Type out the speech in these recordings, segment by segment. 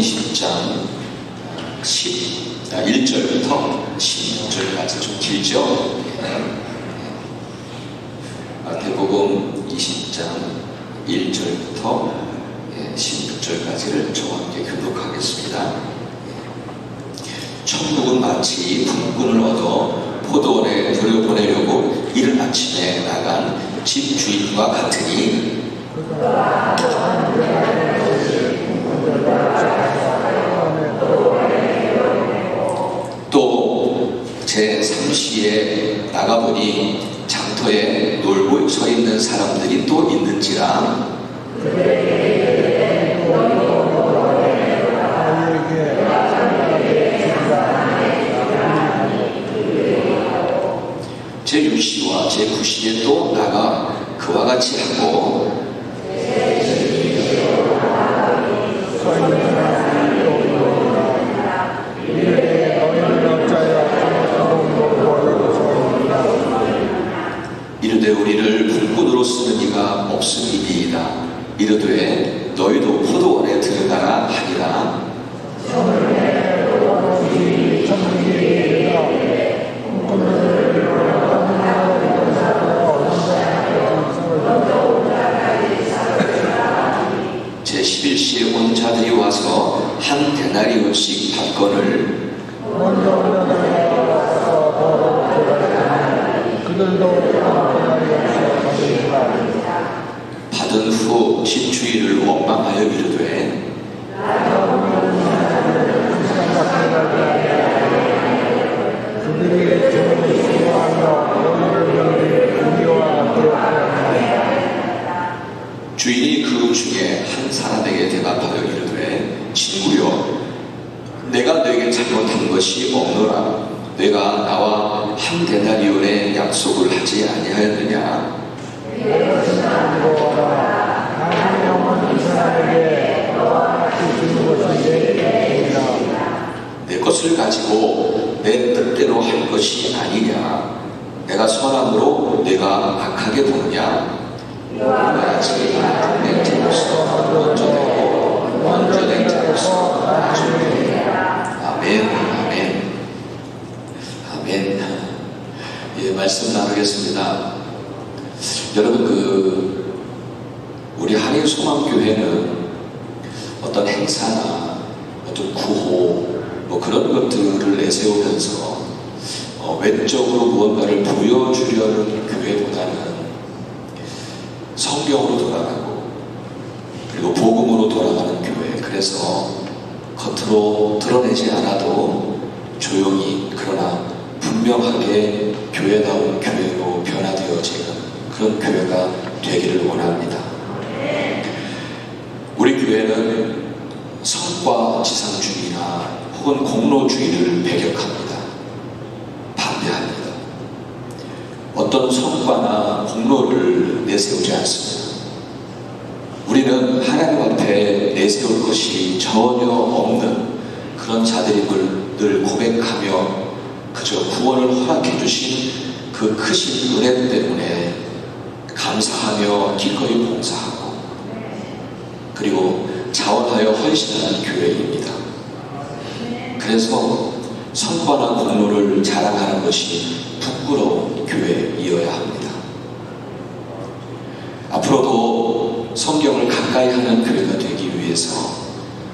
20장 1절부터 16절까지 좀 길죠? 마태복음 20장 1절부터 16절까지를 저와 함께 교독하겠습니다. 천국은 마치 품꾼을 얻어 포도원에 들여보내려고 이른 아침에 나간 집주인과 같으니, 또 제3시에 나가보니 장터에 놀고 서 있는 사람들이 또 있는지라 제6시와 제9시에 또 나가 그와 같이 하고, 이르되 우리를 품꾼으로 쓰는 이가 없음이니이다. 이르되 너희도 포도원에 들어가라 하니라. 제11시에 온 자들이 와서 한 데나리온씩 받건을 받은 후 집주인을 원망하여 이르되 주인이 그 중에 한 사람에게 대답하여 이르되 친구여, 내가 너에게 잘못한 것이 없노라. 내가 나와 한 데나리온의 약속을 하지 아니하였느냐? 내 것을 가지고 내 뜻대로 할 것이 아니냐? 내가 선함으로 내가 악하게 보느냐? 아직 내 자로서 먼저 되고 먼저 된 자로서 나중에 되리라. 아멘, 아멘, 아멘. 예, 말씀 나누겠습니다. 여러분, 우리 한인소망교회는 어떤 행사나 어떤 구호 그런 것들을 내세우면서 외적으로 무언가를 보여주려는 교회보다는 성경으로 돌아가고 그리고 복음으로 돌아가는 교회, 그래서 겉으로 드러내지 않아도 조용히 그러나 분명하게 교회다운 교회로 변화되어지는 그런 교회가 되기를 원합니다. 우리 교회는 성과지상주의나 혹은 공로주의를 배격합니다. 반대합니다. 어떤 성과나 공로를 내세우지 않습니다. 우리는 하나님 앞에 내세울 것이 전혀 없는 그런 자들임을 늘 고백하며 그저 구원을 허락해 주신 그 크신 은혜 때문에 감사하며 기꺼이 봉사하고 그리고 자원하여 헌신하는 교회입니다. 그래서 성과나 공로를 자랑하는 것이 부끄러운 교회이어야 합니다. 앞으로도 성경을 가까이 하는 교회가 되기 위해서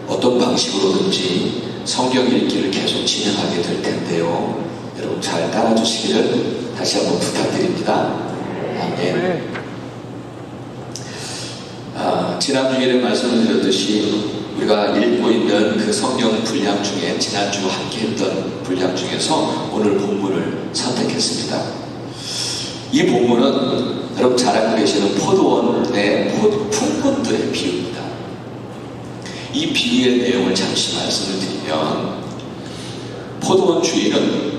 어떤 방식으로든지 성경 읽기를 계속 진행하게 될 텐데요. 여러분 잘 따라주시기를 다시 한번 부탁드립니다. 아멘. 지난 주일에 말씀을 드렸듯이 우리가 읽고 있는 그 성경 분량 중에 지난주 함께 했던 분량 중에서 오늘 본문을 선택했습니다. 이 본문은 여러분 잘 알고 계시는 포도원의 품꾼들의 비유입니다. 이 비유의 내용을 잠시 말씀을 드리면, 포도원 주인은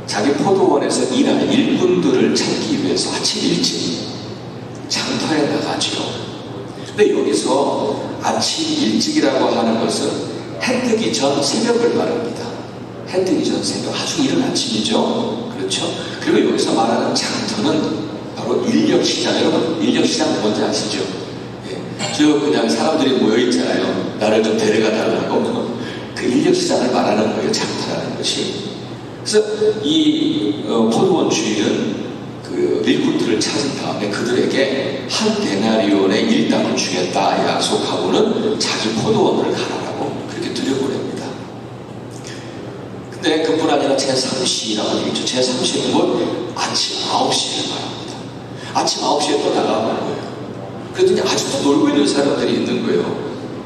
자기 포도원에서 일하는 일꾼들을 찾기 위해서 아침 일찍 장터에 나가죠. 근데 여기서 아침 일찍이라고 하는 것은 해 뜨기 전 새벽을 말합니다. 해 뜨기 전 새벽, 아주 이른 아침이죠. 그렇죠? 그리고 여기서 말하는 장터는 바로 인력시장. 여러분 인력시장 뭔지 아시죠? 예. 저 그냥 사람들이 모여있잖아요. 나를 좀 데려가 달라고. 그 인력시장을 말하는 거예요. 장터라는 것이. 그래서 이 포도원 주인은 그 일꾼들을 찾은 다음에 그들에게 한 데나리온의 일당을 주겠다 약속하고는 자기 포도원을 가라라고 그렇게 들여보냅니다. 근데 그뿐 아니라 제3시라고 되겠죠. 제3시는 곧 아침 9시에 말합니다. 아침 9시에 또 나가는 거예요. 그랬더니 아직도 놀고 있는 사람들이 있는 거예요.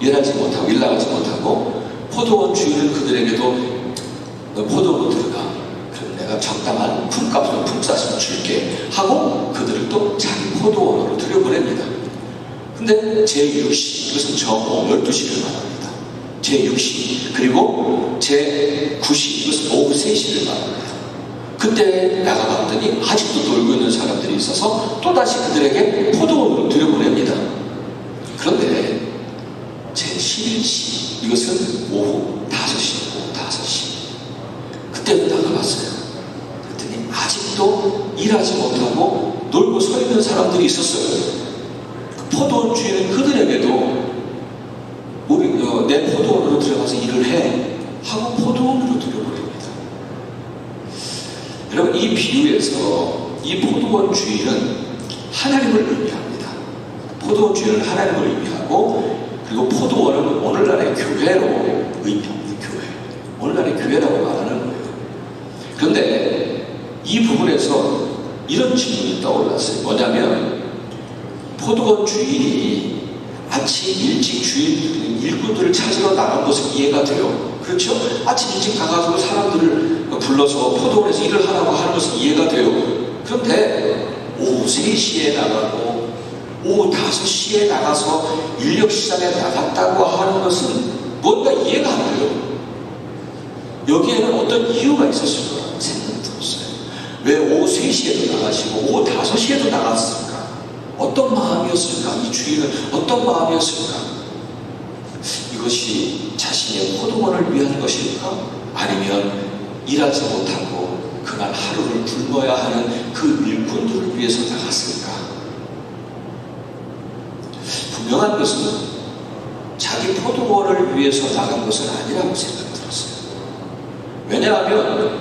일하지 못하고 일 나가지 못하고. 포도원 주인은 그들에게도 너 포도원으로 들어가. 그럼 내가 적당한 품값으로 품삯을 줄게 하고 그들을 또 자기 포도원으로 들여보냅니다. 근데 제6시, 이것은 저녁 12시를 말합니다. 제6시, 그리고 제9시, 이것은 오후 3시를 말합니다. 그때 나가봤더니 아직도 놀고 있는 사람들이 있어서 또다시 그들에게 포도원으로 들여보냅니다. 그런데 제11시, 이것은 오후 5시, 오후 5시. 그때도 나가봤어요. 그랬더니 아직도 일하지 못하고 놀고 서 있는 사람들이 있었어요. 그 포도원 주인은 그들에게도 내 포도원으로 들어가서 일을 해 하고 포도원으로 들여보냅니다. 여러분, 이 비유에서 이 포도원 주인은 하나님을 의미합니다. 포도원 주인은 하나님을 의미하고, 그리고 포도원은 오늘날의 교회로 의미합니다. 교회. 오늘날의 교회라고 말하는 거예요. 그런데 이 부분에서 이런 질문이 떠올랐어요. 뭐냐면, 포도원 주인이 아침 일찍 일꾼들을 찾으러 나간 것은 이해가 돼요. 그렇죠? 아침 일찍 가가지고 사람들을 불러서 포도원에서 일을 하라고 하는 것은 이해가 돼요. 그런데 오후 3시에 나가고 오후 5시에 나가서 인력시장에 나갔다고 하는 것은 뭔가 이해가 안 돼요. 여기에는 어떤 이유가 있었을 거라는 생각이 들었어요. 왜 오후 3시에도 나가시고 오후 5시에도 나갔을까? 어떤 마음이었을까? 이 주인은 어떤 마음이었을까? 이것이 자신의 포도원을 위한 것일까? 아니면 일하지 못하고 그날 하루를 굶어야 하는 그 일꾼들을 위해서 나갔을까? 분명한 것은 자기 포도원을 위해서 나간 것은 아니라고 생각이 들었어요. 왜냐하면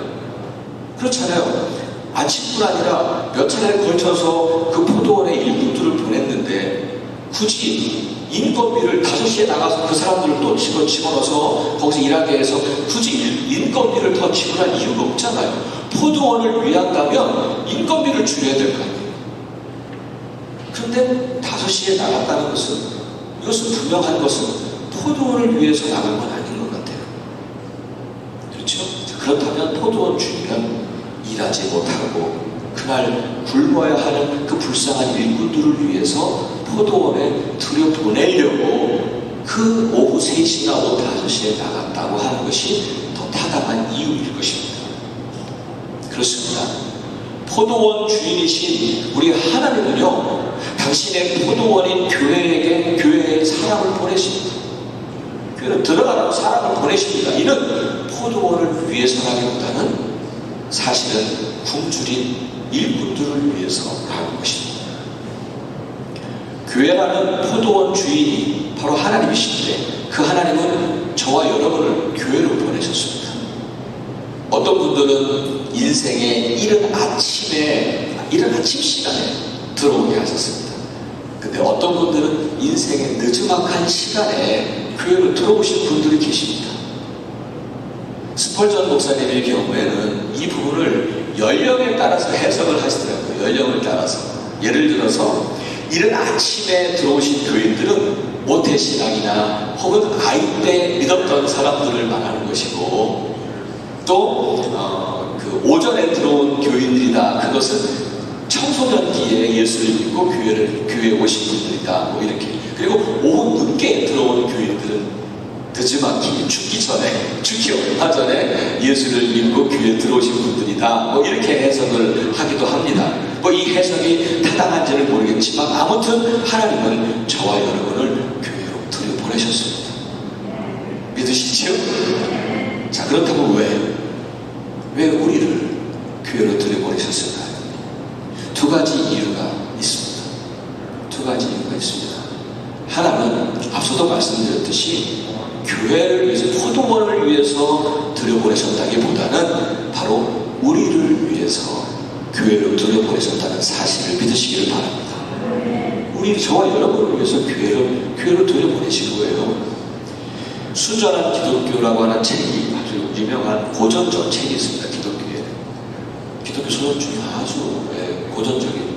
그렇잖아요. 아침뿐 아니라 몇 차례에 걸쳐서 그 포도원에 일꾼들을 보냈는데 굳이 인건비를 5시에 나가서 그 사람들을 또 집어넣어서 거기서 일하게 해서 굳이 인건비를 더 지불할 이유가 없잖아요. 포도원을 위한다면 인건비를 줄여야 될 거 아니에요. 그런데 5시에 나갔다는 것은, 이것은 분명한 것은 포도원을 위해서 나간 건 아닌 것 같아요. 그렇죠? 그렇다면 포도원 주인은 일하지 못하고 그날 굶어야 하는 그 불쌍한 일꾼들을 위해서 포도원에 들여보내려고 그 오후 3시나 오후 5시에 나갔다고 하는 것이 더 타당한 이유일 것입니다. 그렇습니다. 포도원 주인이신 우리 하나님은요, 당신의 포도원인 교회에 사람을 보내십니다. 교회는 들어가라고 사람을 보내십니다. 이는 포도원을 위해서라기보다는 사실은 굶주린 일꾼들을 위해서 하는 것입니다. 교회라는 포도원 주인이 바로 하나님이신데, 그 하나님은 저와 여러분을 교회로 보내셨습니다. 어떤 분들은 인생의 이른 아침 시간에 들어오게 하셨습니다. 근데 어떤 분들은 인생의 늦지막한 시간에 교회로 들어오신 분들이 계십니다. 스펄전 목사님의 경우에는 이 부분을 연령에 따라서 해석을 하시더라고요. 연령을 따라서. 예를 들어서 이른 아침에 들어오신 교인들은 모태신앙이나 혹은 아이 때 믿었던 사람들을 말하는 것이고, 또 그 오전에 들어온 교인들이다, 그것은 청소년기에 예수를 믿고 교회에 오신 분들이다, 뭐 이렇게. 그리고 오후 늦게 들어온 교인들은 늦지막히 죽기 얼마 전에 예수를 믿고 교회에 들어오신 분들이다, 뭐 이렇게 해석을 하기도 합니다. 뭐 이 해석이 타당한지는 모르겠지만 아무튼 하나님은 저와 여러분을 교회로 들여보내셨습니다. 믿으시죠? 자, 그렇다면 왜 우리를 교회로 들여보내셨을까요? 두 가지 이유가 있습니다. 두 가지 이유가 있습니다. 하나는 말씀드렸듯이 교회를 위해서, 포도원을 위해서 들여보내셨다기보다는 바로 우리를 위해서 교회로 들여보내셨다는 사실을 믿으시기를 바랍니다. 저와 여러분을 위해서 교회로 들여보내신 거예요. 순전한 기독교라고 하는 책이 아주 유명한 고전적 책이 있습니다. 기독교 소설 중에 아주 고전적인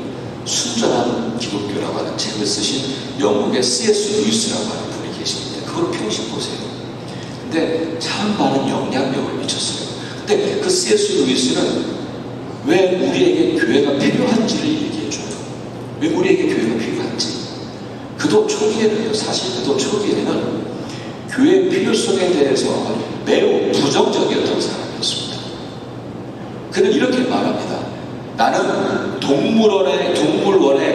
순전한 기독교라고 하는 책을 쓰신 영국의 C.S. 루이스라고 하는 분이 계십니다. 그걸 평시 보세요. 근데 참 많은 영향력을 미쳤어요. 근데 그 C.S. 루이스는 왜 우리에게 교회가 필요한지를 얘기해줘요. 왜 우리에게 교회가 필요한지. 그도 초기에는요, 사실 그도 초기에는 교회의 필요성에 대해서 매우 부정적이었던 사람이었습니다. 그는 이렇게 말합니다. 나는 동물원에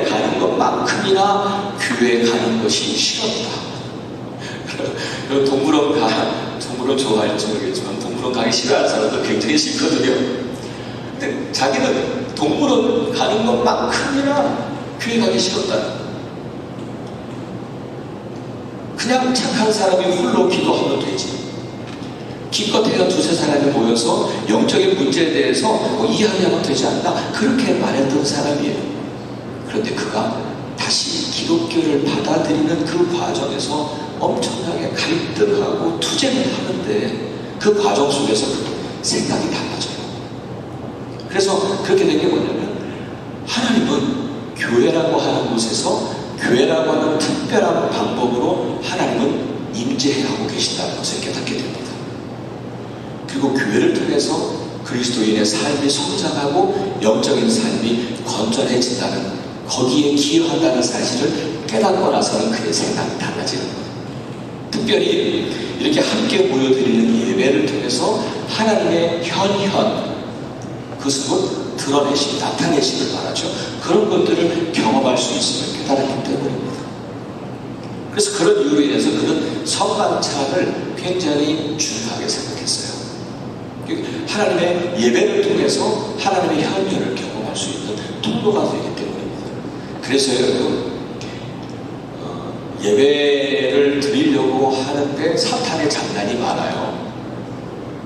가는 것만큼이나 교회에 가는 것이 싫었다. 동물원 좋아할지 모르겠지만 동물원 가기 싫어하는 사람도 굉장히 싫거든요. 근데 자기는 동물원 가는 것만큼이나 교회 가기 싫었다. 그냥 착한 사람이 홀로 기도하면 되지. 기껏해야 두세 사람이 모여서 영적인 문제에 대해서 이야기하면 되지 않나, 그렇게 말했던 사람이에요. 그런데 그가 다시 기독교를 받아들이는 그 과정에서 엄청나게 갈등하고 투쟁을 하는데 그 과정 속에서 생각이 달라져요. 그래서 그렇게 된 게 뭐냐면, 하나님은 교회라고 하는 곳에서 교회라고 하는 특별한 방법으로 하나님은 임재하고 계신다는 것을 깨닫게 됩니다. 그리고 교회를 통해서 그리스도인의 삶이 성장하고 영적인 삶이 건전해진다는, 거기에 기여한다는 사실을 깨닫고 나서는 그의 생각이 달라지는 거예요. 특별히 이렇게 함께 모여드리는 예배를 통해서 하나님의 그것은 드러내시고 나타내시길 바라죠. 그런 것들을 경험할 수 있음을 깨달았기 때문입니다. 그래서 그런 이유로 인해서 그는 성만찬을 굉장히 중요하게 생각했어요. 하나님의 예배를 통해서 하나님의 현현을 경험할 수 있는 통로가 되기 때문입니다. 그래서 여러분, 예배를 드리려고 하는데 사탄의 장난이 많아요.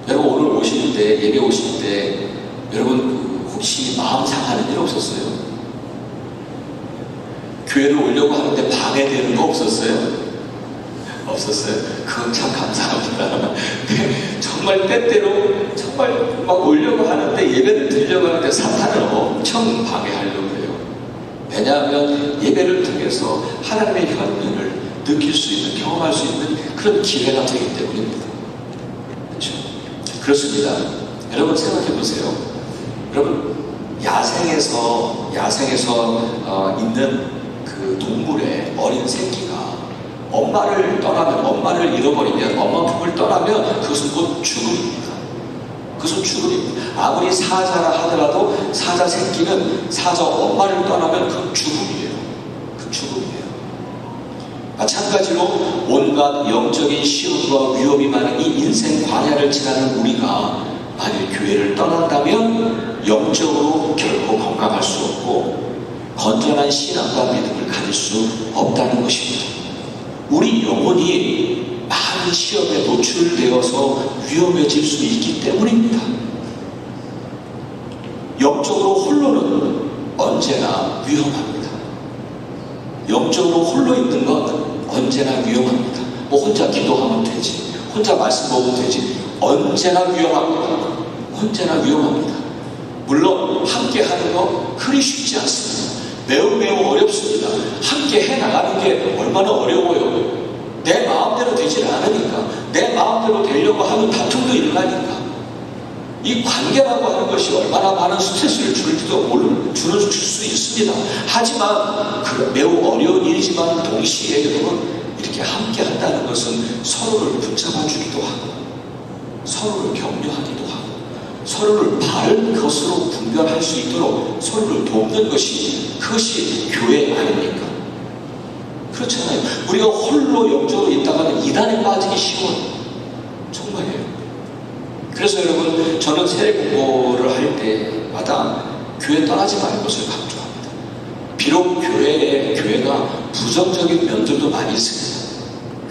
여러분, 오늘 오실 때, 예배 오실 때 여러분 혹시 마음 상하는 일 없었어요? 교회를 오려고 하는데 방해되는 거 없었어요? 없었어요. 그건 참 감사합니다. 정말 때때로 정말 막 오려고 하는데, 예배를 드리려고 하는데 사탄은 엄청 방해하려고 해요. 왜냐하면 예배를 통해서 하나님의 현현을 느낄 수 있는, 경험할 수 있는 그런 기회가 되기 때문입니다. 그렇죠? 그렇습니다. 여러분 생각해 보세요. 여러분, 야생에서 있는 그 동물의 어린 새끼가 엄마를 잃어버리면, 엄마 품을 떠나면 그것은 곧 죽음입니다. 그것은 죽음입니다. 아무리 사자라 하더라도 사자 새끼는 사자 엄마를 떠나면 그건 죽음이에요. 그 죽음이에요. 마찬가지로 온갖 영적인 시험과 위험이 많은 이 인생 광야를 지나는 우리가 만일 교회를 떠난다면 영적으로 결코 건강할 수 없고 건전한 신앙과 믿음을 가질 수 없다는 것입니다. 우리 영혼이 많은 시험에 노출되어서 위험해질 수 있기 때문입니다. 영적으로 홀로는 언제나 위험합니다. 영적으로 홀로 있는 건 언제나 위험합니다. 혼자 기도하면 되지, 혼자 말씀 먹으면 되지, 언제나 위험합니다. 언제나 위험합니다. 물론 함께 하는 거 그리 쉽지 않습니다. 매우 어렵습니다. 함께 해나가는 게 얼마나 어려워요. 내 마음대로 되질 않으니까. 내 마음대로 되려고 하면 다툼도 일어나니까. 이 관계라고 하는 것이 얼마나 많은 스트레스를 줄 수 있습니다. 하지만 매우 어려운 일이지만 동시에 여러분, 이렇게 함께 한다는 것은 서로를 붙잡아 주기도 하고, 서로를 격려하기도 하고, 서로를 바른 것으로 분별할 수 있도록 서로를 돕는 것이, 그것이 교회 아닙니까? 그렇잖아요. 우리가 홀로 영적으로 있다가는 이단에 빠지기 쉬워요. 정말이에요. 그래서 여러분, 저는 세례 공부를 할 때마다 교회 떠나지 말 것을 강조합니다. 비록 교회가 부정적인 면들도 많이 있습니다.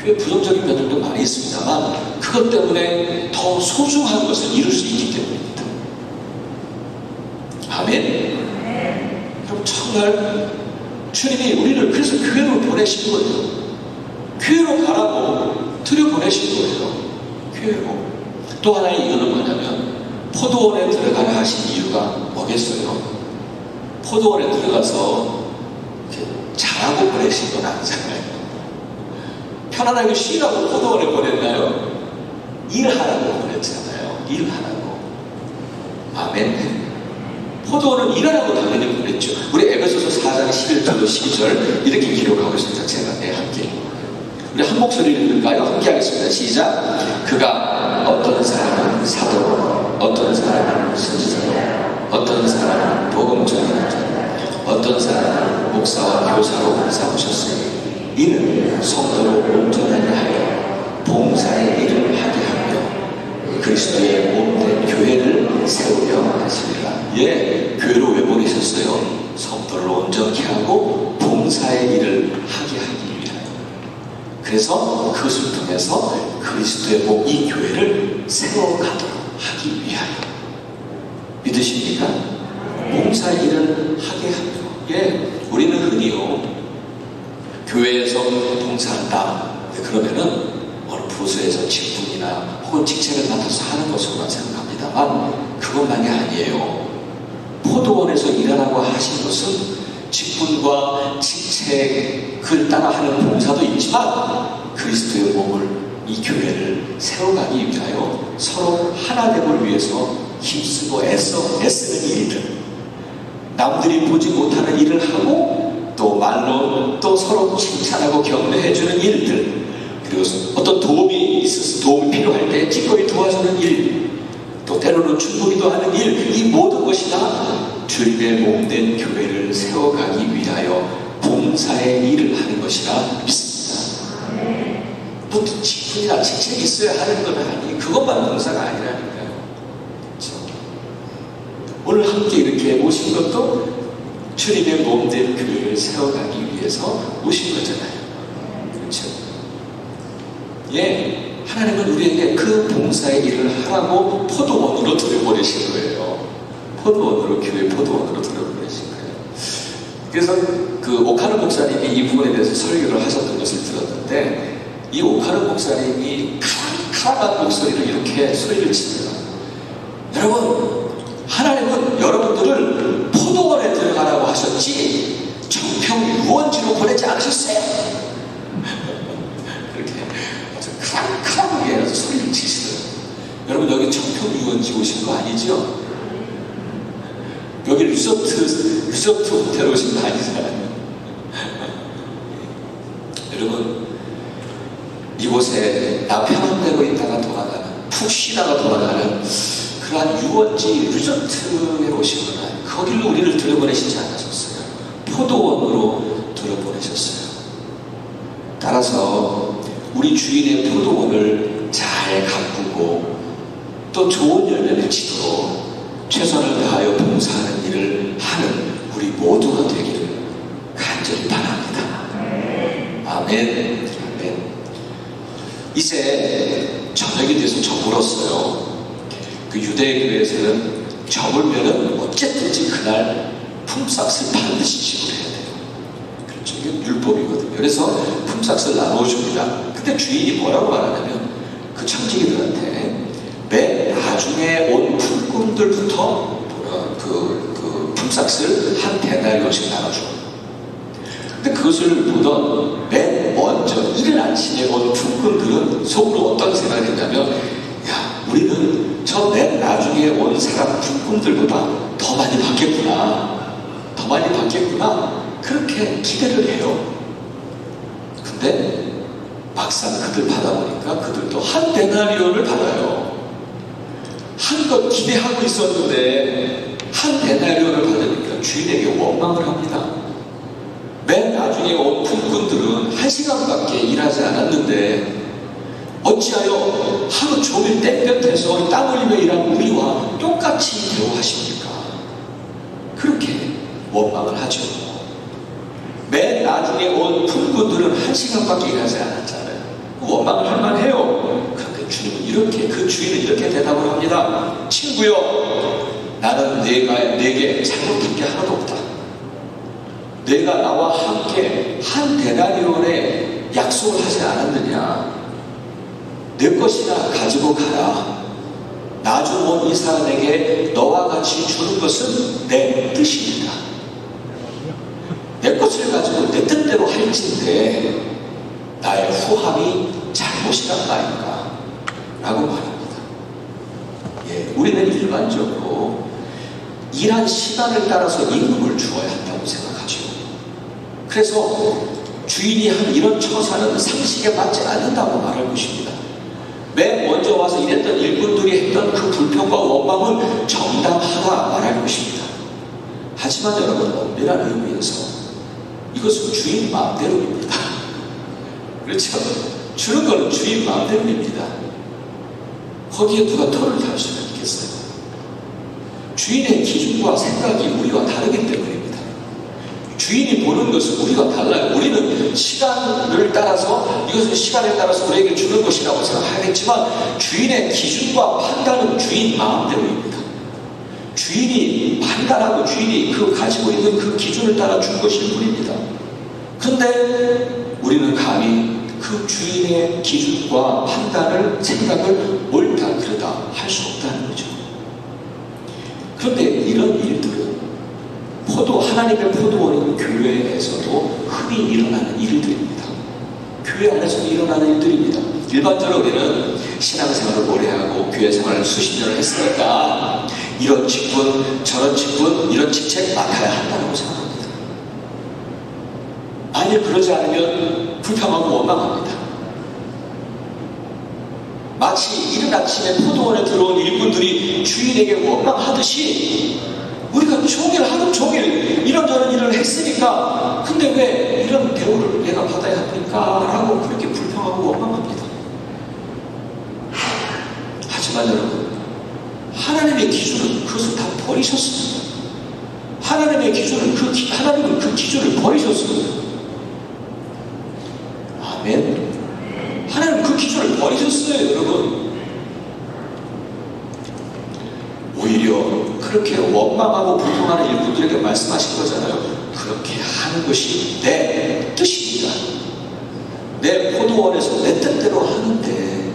교회 부정적인 면들도 많이 있습니다만 그것 때문에 더 소중한 것을 이룰 수 있기 때문입니다. 아멘. 그럼 첫날 주님이 우리를 그래서 교회로 보내신 거예요. 교회로 가라고 들여보내신 거예요. 교회로. 또 하나의 이유는 뭐냐면 포도원에 들어가라 하신 이유가 뭐겠어요? 포도원에 들어가서 이렇게 자라고 보내신 건 아니잖아요. 편안하게 쉬라고 포도원에 보냈나요? 일하라고 보냈잖아요. 일하라고. 아멘. 포도원은 일하라고 당연히 보냈죠. 우리 에베소서 4장 11절로 12절 이렇게 기록하고 있습니다. 제가 함께 우리 한 목소리를 읽을까요? 함께 하겠습니다. 시작. 그가 어떤 사람은 사도로, 어떤 사람은 선지자로, 어떤 사람은 복음 전하는 자, 어떤 사람은 목사와 교사로 삼으셨으니 이는 성도로 온전하게 하여 봉사의 일을 하게 하며 그리스도의 몸된 교회를 세우려 하시리라. 예, 교회로 왜 보내셨어요? 성도를 온전케 하고 봉사의 일을 하게 하기 위하여. 그래서 그것을 통해서 그리스도의 몸 이 교회를 세워가도록 하기 위하여. 믿으십니까? 봉사의 일을 하게 하며. 예, 우리는 흔히요 교회에서 봉사한다. 그러면은 어느 부서에서 직분이나 혹은 직책을 맡아서 하는 것으로만 생각합니다만 그것만이 아니에요. 포도원에서 일하라고 하신 것은 직분과 직책을 따라 하는 봉사도 있지만 그리스도의 몸을 이 교회를 세워가기 위하여 서로 하나됨을 위해서 힘쓰고 애쓰는 일들, 남들이 보지 못하는 일을 하고 또 말로 또 서로 칭찬하고 격려해주는 일들, 그리고 어떤 도움이 있어서 도움이 필요할 때 기꺼이 도와주는 일, 또 때로는 충고기도 하는 일, 이 모든 것이 다 주님의 몸된 교회를 세워가기 위하여 봉사의 일을 하는 것이라 믿습니다. 뭐 직분이나 직책이 있어야 하는 건 아니, 그것만 봉사가 아니라니까요. 그렇죠? 오늘 함께 이렇게 모신 것도 주님의 몸된 교회를 세워가기 위해서 오신 거잖아요. 그렇죠? 예, 하나님은 우리에게 그 봉사의 일을 하라고 포도원으로 들여보내신 거예요. 포도원으로, 교회 포도원으로 들여보내신 거예요. 그래서 그 오카르 목사님이 이 부분에 대해서 설교를 하셨던 것을 들었는데 이 오카르 목사님이 카라한 목소리로 이렇게 소리를 칩니다. 여러분, 하나님은 여러분들을 포도원에 들어가라고 하셨지 정평 유원지로 보내지 않으셨어요. 그렇게 아주 카라하게 소리를 치시더라고요. 여러분, 여기 정평 유원지 오신 거 아니죠? 여기 리조트 호텔 오신 거 아니잖아요. 여러분, 이곳에 나 편안대로 있다가 돌아가는, 푹 쉬다가 돌아가는 그러한 유원지 리조트에 오신 건 아니에요. 거길로 우리를 들여보내시지 않으셨어요. 포도원으로 들여보내셨어요. 따라서 우리 주인의 포도원을 잘 가꾸고 또 좋은 열매 맺히도록 최선을 다하여 봉사하는 일을 하는 우리 모두가 되기를 간절히 바랍니다. 아멘. 아멘. 이제 저녁에 대해서 저 물었어요. 그 유대교회에서는 저물면은 어쨌든지 그날 품삯을 반드시 지불해야 돼요. 그렇죠. 이게 율법이거든요. 그래서 품삯을 나눠줍니다. 근데 주인이 뭐라고 말하냐면 그 청지기들한테 맨 나중에 온 품꾼들부터 그 품삯을 한 데나리온씩 나눠줘. 근데 그것을 보던 맨 먼저 이른 아침에 온 품꾼들은 속으로 어떤 생각을 했냐면, 야, 우리는 저 맨 나중에 온 사람 품꾼들보다 더 많이 받겠구나, 더 많이 받겠구나, 그렇게 기대를 해요. 근데 막상 그들 받아보니까 그들도 한 데나리온을 받아요. 한 것 기대하고 있었는데 한 데나리온을 받으니까 주인에게 원망을 합니다. 맨 나중에 온 품꾼들은 1시간밖에 일하지 않았는데 어찌하여 하루 종일 땡볕에서 땀 흘리며 일한 우리와 똑같이 대우하십니까? 그렇게 원망을 하죠. 맨 나중에 온 품꾼들은 1시간밖에 일하지 않았잖아요. 원망을 할 만해요. 그런데 주님은 이렇게, 그 주인은 이렇게 대답을 합니다. 친구여, 나는 내게 잘못한 게 하나도 없다. 내가 나와 함께 한 데나리온의 약속을 하지 않았느냐. 내 것이나 가지고 가라. 나중 온 이 사람에게 너와 같이 주는 것은 내 뜻입니다. 내 것을 가지고 내 뜻대로 할진대 나의 후함이 잘못이란 말인가? 라고 말합니다. 예, 우리는 일반적으로 일한 시간을 따라서 임금을 주어야 한다고 생각하죠. 그래서 주인이 한 이런 처사는 상식에 맞지 않는다고 말할 것입니다. 맨 먼저 와서 일했던 일꾼들이 했던 그 불평과 원망은 정당하다 말할 것입니다. 하지만 여러분, 엄밀한 의미에서 이것은 주인 마음대로입니다. 그렇죠? 주는 것은 주인 마음대로입니다. 거기에 누가 털을 달 수가 있겠어요? 주인의 기준과 생각이 우리와 다르기 때문입니다. 주인이 보는 것은 우리가 달라요. 우리는 시간을 따라서, 이것은 시간에 따라서 우리에게 주는 것이라고 생각하겠지만 주인의 기준과 판단은 주인 마음대로입니다. 주인이 판단하고 주인이 가지고 있는 그 기준을 따라 준 것일 뿐입니다. 그런데 우리는 감히 그 주인의 기준과 판단을, 생각을 옳다 그르다 할 수 없다는 거죠. 그런데 이런 일들은 하나님의 포도원인 교회에서도 흔히 일어나는 일들입니다. 교회 안에서도 일어나는 일들입니다. 일반적으로 우리는 신앙생활을 오래 하고 교회 생활을 수십 년을 했으니까 이런 직분, 저런 직분, 이런 직책 맡아야 한다고 생각합니다. 만일 그러지 않으면 불평하고 원망합니다. 마치 이른 아침에 포도원에 들어온 일꾼들이 주인에게 원망하듯이 우리가 종일, 하루 종일 이런저런 일을 했으니까 근데 왜 이런 대우를 내가 받아야 합니까? 라고 그렇게 불평하고 원망합니다. 하지만 여러분, 하나님의 기준은 그것을 다 버리셨습니다. 하나님의 기준은 하나님은 그 기준을 버리셨습니다. 아멘. 하나님은 그 기준을 버리셨어요, 여러분. 오히려 그렇게 원망하고 불평하는 일꾼들에게 말씀하신 거잖아요. 그렇게 하는 것이 내 뜻입니다. 내 포도원에서 내 뜻대로 하는데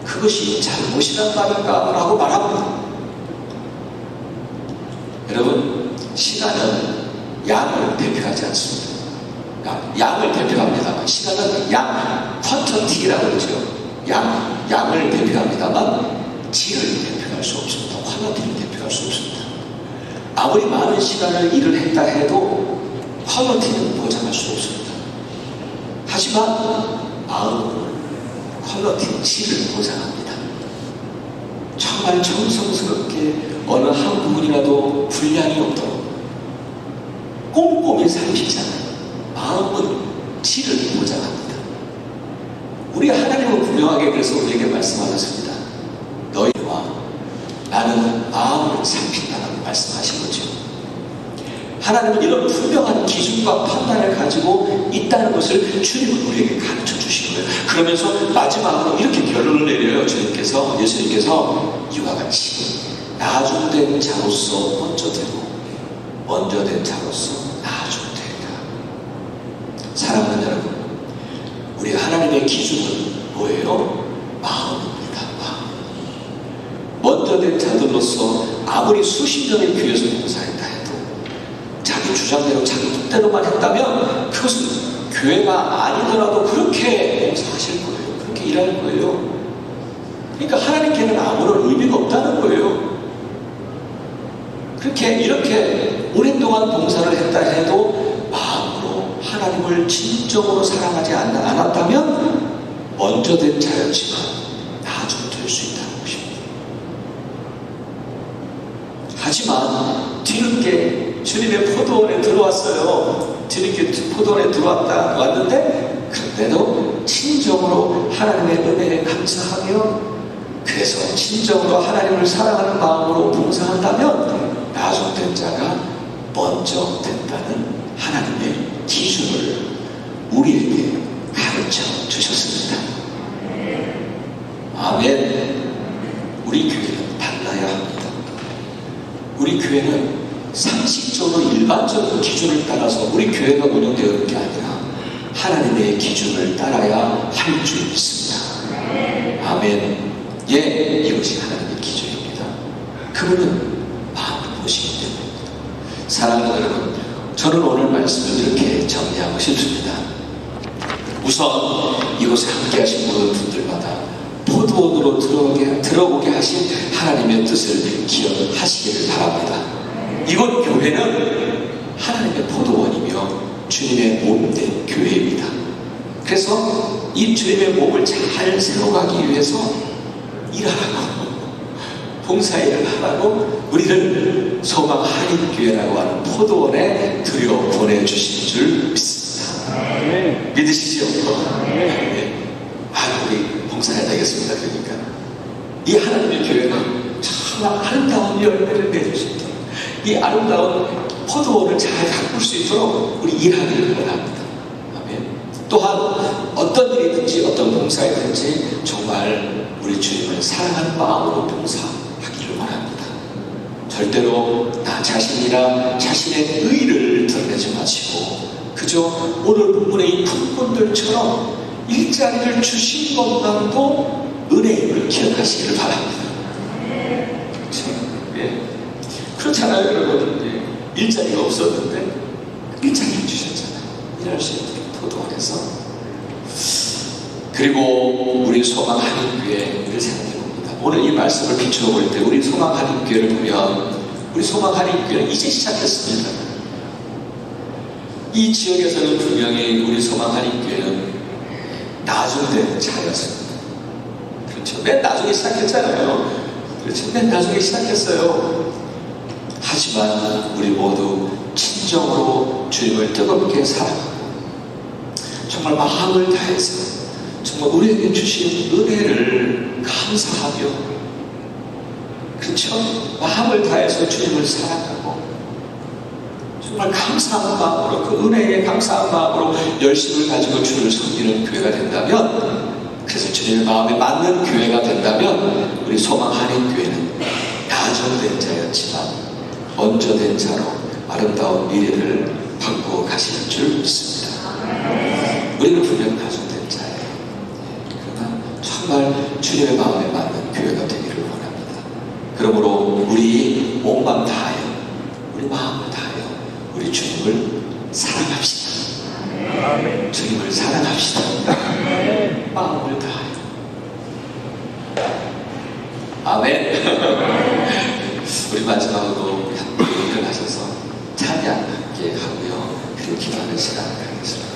그것이 잘못이란 말인가? 라고 말합니다. 여러분, 시간은 양을 대표하지 않습니다. 양을 대표합니다만, 시간은 양, 퀀터티라고 그러죠. 양을 대표합니다만 질을 대표할 수 없습니다. 퀄리티를 대표할 수 없습니다. 아무리 많은 시간을 일을 했다 해도 퀄리티는 보장할 수 없습니다. 하지만 마음은 퀄리티, 질을 보장합니다. 정말 정성스럽게 어느 한 부분이라도 분량이 없도록 꼼꼼히 살피잖아요. 마음은 질을 보장합니다. 우리 하나님은 분명하게 그래서 우리에게 말씀하셨습니다. 너희와 나는 마음을 살핀다라고 말씀하신 거죠. 하나님은 이런 분명한 기준과 판단을 가지고 있다는 것을 주님은 우리에게 가르쳐 주신 거예요. 그러면서 마지막으로 이렇게 결론을 내려요. 예수님께서 이와 같이 나중된 자로서 먼저 되고 먼저 된 자로서 나중 되리라. 사랑하는 여러분, 우리 하나님의 기준은 뭐예요? 마음입니다. 먼저 된 자들로서 아무리 수십 년의 교회에서 봉사했다 해도 자기 주장대로 자기 뜻대로만 했다면 그것은 교회가 아니더라도 그렇게 봉사하실 거예요. 그렇게 일할 거예요. 그러니까 하나님께는 아무런 의미가 없다는 거예요. 이렇게 오랫동안 봉사를 했다 해도 마음으로 하나님을 진정으로 사랑하지 않았다면 먼저 된 자였지만 나중 될 수 있다는 것입니다. 하지만 뒤늦게 주님의 포도원에 들어왔어요. 뒤늦게 포도원에 왔는데 그런데도 진정으로 하나님의 은혜에 감사하며 그래서 진정으로 하나님을 사랑하는 마음으로 봉사한다면 나중된 자가 먼저 된다는 하나님의 기준을 우리에게 가르쳐 주셨습니다. 아멘. 우리 교회는 달라야 합니다. 우리 교회는 상식적으로 일반적인 기준을 따라서 우리 교회가 운영되는 게 아니라 하나님의 기준을 따라야 할 줄 믿습니다. 아멘. 예, 이것이 하나님의 기준입니다. 그분은 마음을 보시기 때문입니다. 사랑하는 여러분, 저는 오늘 말씀을 이렇게 정리하고 싶습니다. 우선 이곳에 함께 하신 모든 분들마다 포도원으로 들어오게 하신 하나님의 뜻을 기억하시기를 바랍니다. 이곳 교회는 하나님의 포도원이며 주님의 몸된 교회입니다. 그래서 이 주님의 몸을 잘 세워가기 위해서 일하라고, 봉사일을 하라고 우리를 소망 한인교회라고 하는 포도원에 들여보내주신 줄 믿습니다. 믿으시죠? 네. 우리 봉사해야 되겠습니다. 그러니까 이 하나님의 교회는 정말 아름다운 열매를 맺으십니다. 이 아름다운 포도원을 잘 가꿀 수 있도록 우리 일하기를 원합니다. 아멘. 또한 어떤 일이든지 어떤 봉사이든지 정말 우리 주님을 사랑하는 마음으로 봉사하기를 원합니다. 절대로 나 자신이나 자신의 의를 드러내지 마시고 그저 오늘 본문의 이 분들처럼 일자리를 주신 것만도 은혜임을 기억하시기를 바랍니다. 그렇죠? 예. 그렇잖아요, 여러분. 예. 일자리가 없었는데 일자리를 주셨잖아요. 일할 수 있는 포도원에서. 그리고 우리 소망 한인교회를 생각해 봅니다. 오늘 이 말씀을 비추어 볼 때 우리 소망 한인교회를 보면 우리 소망 한인교회는 이제 시작했습니다. 이 지역에서는 분명히 우리 소망 한인교회는 나중된 차였습니다. 그렇죠. 맨 나중에 시작했잖아요. 그렇죠. 맨 나중에 시작했어요. 하지만 우리 모두 진정으로 주님을 뜨겁게 사랑하고 정말 마음을 다해서 정말 우리에게 주신 은혜를 감사하며 그렇죠. 마음을 다해서 주님을 사랑하고 정말 감사한 마음으로 그 은혜에 감사한 마음으로 열심을 가지고 주를 섬기는 교회가 된다면 그래서 주님의 마음에 맞는 교회가 된다면 우리 소망 한인교회는 나중된 자였지만 먼저 된 자로 아름다운 미래를 바꾸어 가시는 줄 믿습니다. 우리는 분명 나중된 자예요. 그러나 정말 주님의 마음에 맞는 교회가 되기를 원합니다. 그러므로 우리 몸만 다하여 우리 마음을 다하여 우리 주님을 사랑합시다. 주님을 사랑합시다. 마음을 다하여. 아멘. 우리 마지막으로 함께 일어나셔서 찬양 함께 하고요. 그리고 기도하는 시간 갖겠습니다.